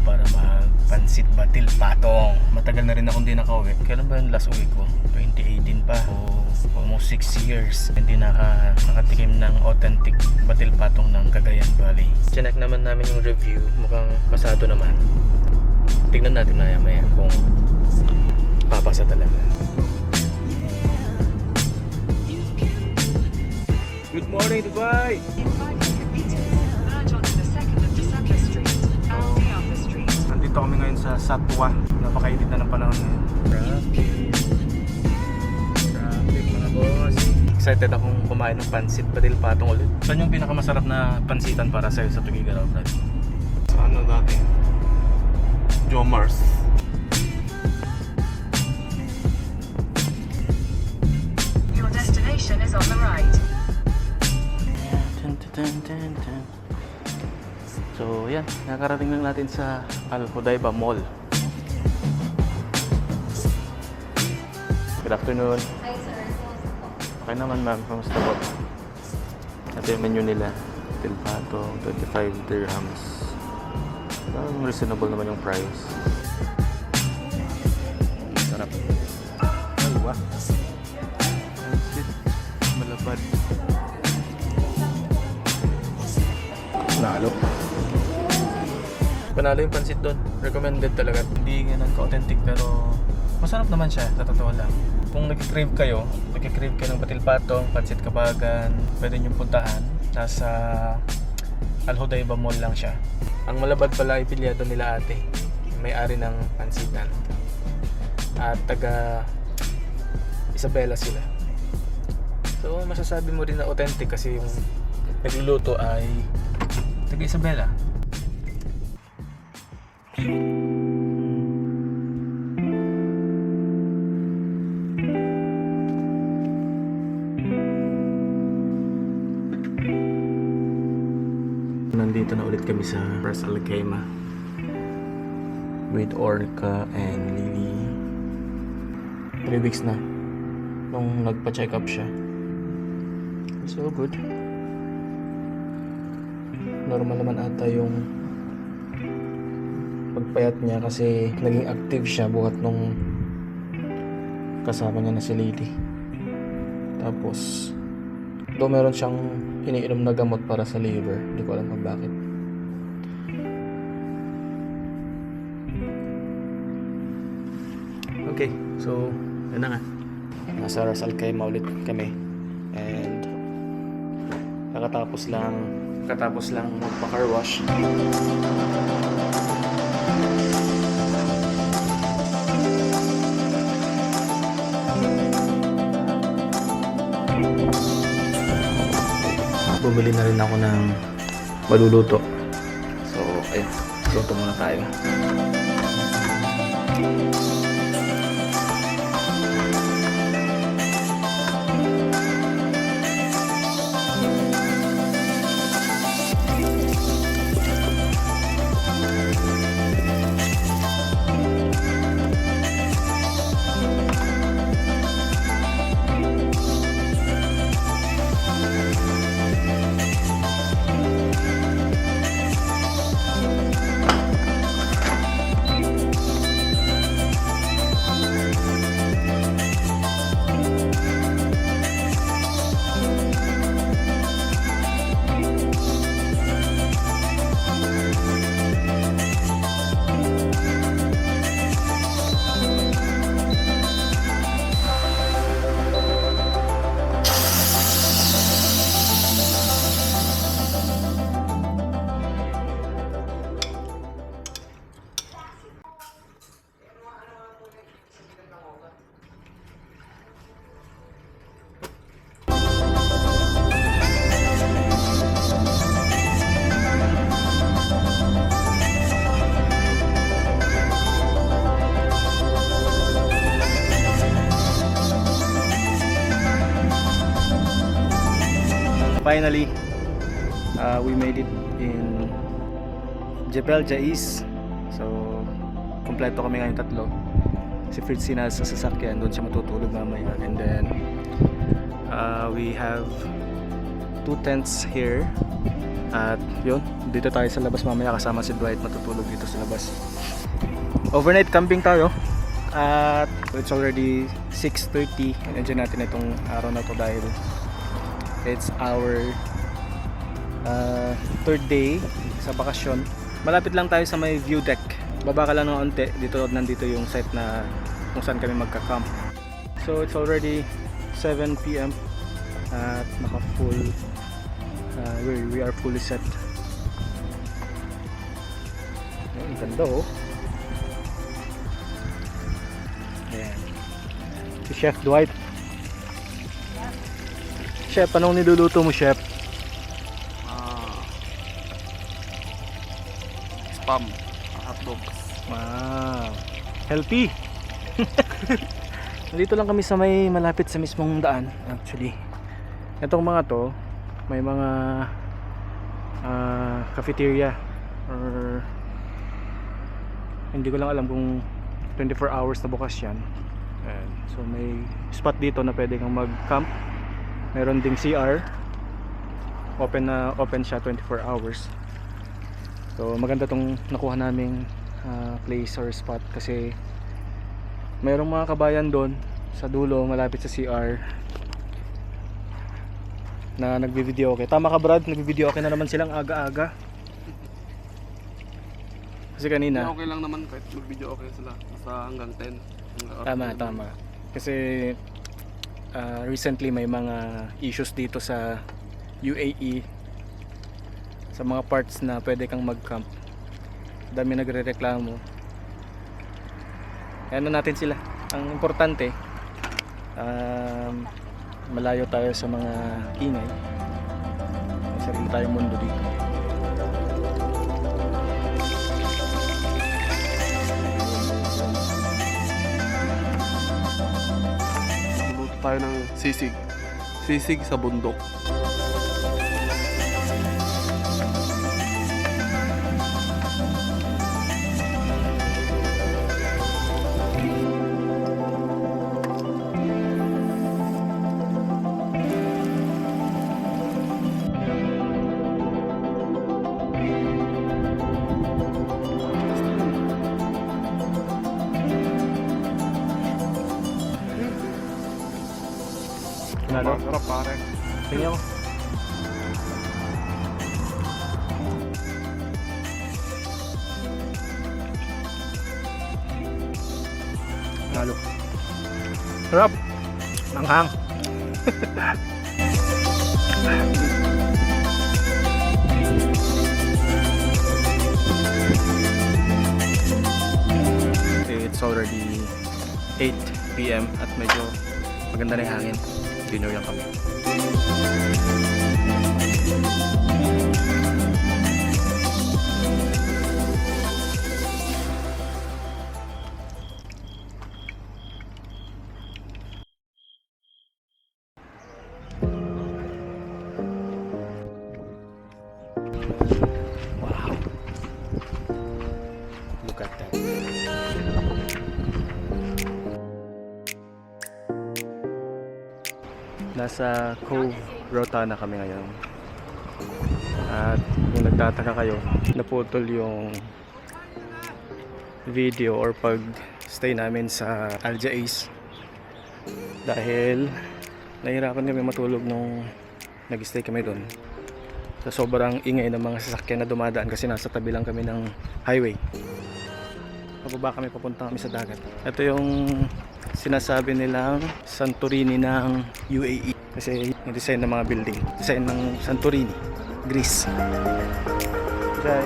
para magpansit batil patong. Matagal na rin akong di nakauwi. Kailan ba yung last uwi ko? 2018 pa. So, almost 6 years hindi nakatikim ng authentic batil patong ng Cagayan Valley. Chinek naman namin yung review. Mukhang pasado naman. Tignan natin maya kung papasa talaga. Good morning, Dubai! Nandito kami ngayon sa Satwa. Napakainit na ng panahon ngayon. Traffic mga boss. Excited akong kumain ng pansit batil patong ulit. Saan yung pinakamasarap na pansitan para sa'yo sa Tuguegarao, Brad? Sa ano dati? Jomars. Your destination is on the right. So yan, nakarating lang natin sa Al Hudayba Mall. Good afternoon. Hi sir. Okay naman ma'am, kamusta po? Ito yung menu nila. Batil patong, 25 dirhams. Parang reasonable naman yung price. Sarap. Ay, wow. Pansit. Malabad. Nalo. Panalo yung pansit doon. Recommended talaga. Hindi nga ka-authentic pero masarap naman siya, sa totoo lang. Kung nag-crave kayo ng batil patong, pansit kabagan, pwede nyo puntahan. Nasa Al Hudayba Mall lang siya. Ang malabad pala ay pilyado nila ate. May-ari ng pansitan. At taga Isabela sila. So masasabi mo rin na authentic kasi yung nagluluto ay taga Isabela. Nandito na ulit kami sa Ras Al Khaimah with Orca and Lily. 3 weeks na nung nagpa-check up siya. So good. Normal naman ata yung pagpayat niya kasi naging active siya buhat nung kasama niya na si Lily. Tapos do meron siyang iniinom na gamot para sa liver. Hindi ko alam kung bakit. Okay, so yun na nga. Nasa Ras Al Khaimah ulit kami. And kakatapos lang magpa-car wash. Bumili na rin ako ng maluluto. So, ayun. Luto muna tayo. Finally, we made it in Jebel Jais. So, kompleto kami ngayon tatlo. Si Fritzy nasa sasakyan, doon siya matutulog mamaya. And then, we have 2 tents here. At yun, dito tayo sa labas mamaya kasama si Dwight, matutulog dito sa labas. Overnight camping tayo. At it's already 6:30. Enjoy natin itong araw na to dahil it's our third day sa bakasyon. Malapit lang tayo sa may view deck. Baba ka lang ng onte. Nandito yung site na kung saan kami magka-camp. So it's already 7 PM at naka-full we are fully set. Ang ganda oh. Ayan. Si Chef Dwight. Chef, anong niluluto mo, Chef? Spam, hotdogs. Wow. Healthy. Dito lang kami sa may malapit sa mismong daan actually. Itong mga to may mga cafeteria or hindi ko lang alam kung 24 hours na bukas yan. Ayan. So may spot dito na pwede kang mag-camp. Meron ding CR. Open siya 24 hours. So maganda tong nakuha naming place or spot kasi mayroong mga kabayan doon sa dulo malapit sa CR na nagbi-video okay. Tama ka Brad, nagbi-video okay na naman silang aga-aga. Kasi kanina Okay lang naman kahit mag-video okay sila. Basta hanggang 10. tama. Kasi recently may mga issues dito sa UAE sa mga parts na pwede kang mag-camp. Dami nagrereklamo. Ano natin sila. Ang importante malayo tayo sa mga ingay. May sarili tayong mundo dito. Luluto tayo ng sisig. Sisig sa bundok. Lalo? Sarap pare. Tingnan ko. Lalo. Sarap. Manghang. It's already 8 PM at medyo maganda na yung hangin. Dinner lang kami. Wow. Look at that. Nasa Cove Rota na kami ngayon. At kung nagtataka kayo, naputol yung video or pag stay namin sa Al Jais dahil nahirapan kami matulog nung nag-stay kami doon sa sobrang ingay ng mga sasakyan na dumadaan kasi nasa tabi lang kami ng highway. Pababa kami, papunta kami sa dagat. Ito yung sinasabi nilang Santorini ng UAE kasi yung design ng mga building, design ng Santorini, Greece. Okay.